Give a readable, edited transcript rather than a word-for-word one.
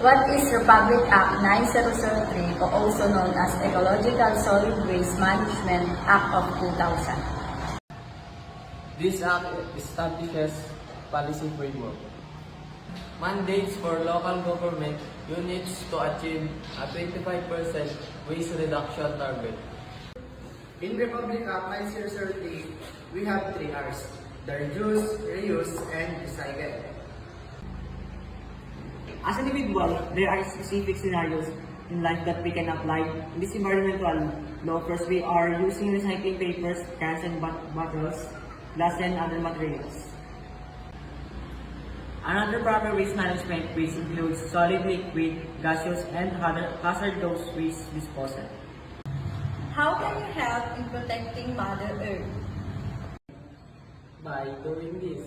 What is Republic Act 9003, or also known as Ecological Solid Waste Management Act of 2000? This act establishes policy framework, mandates for local government units to achieve a 25% waste reduction target. In Republic Act 9003, we have 3 R's: the reduce, reuse, and recycle. As an individual, there are specific scenarios in life that we can apply. In this environmental law, first we are using recycling papers, cans and bottles, glass and other materials. Another proper waste management which includes solid, liquid, gaseous and hazardous waste disposal. How can you help in protecting Mother Earth? By doing this,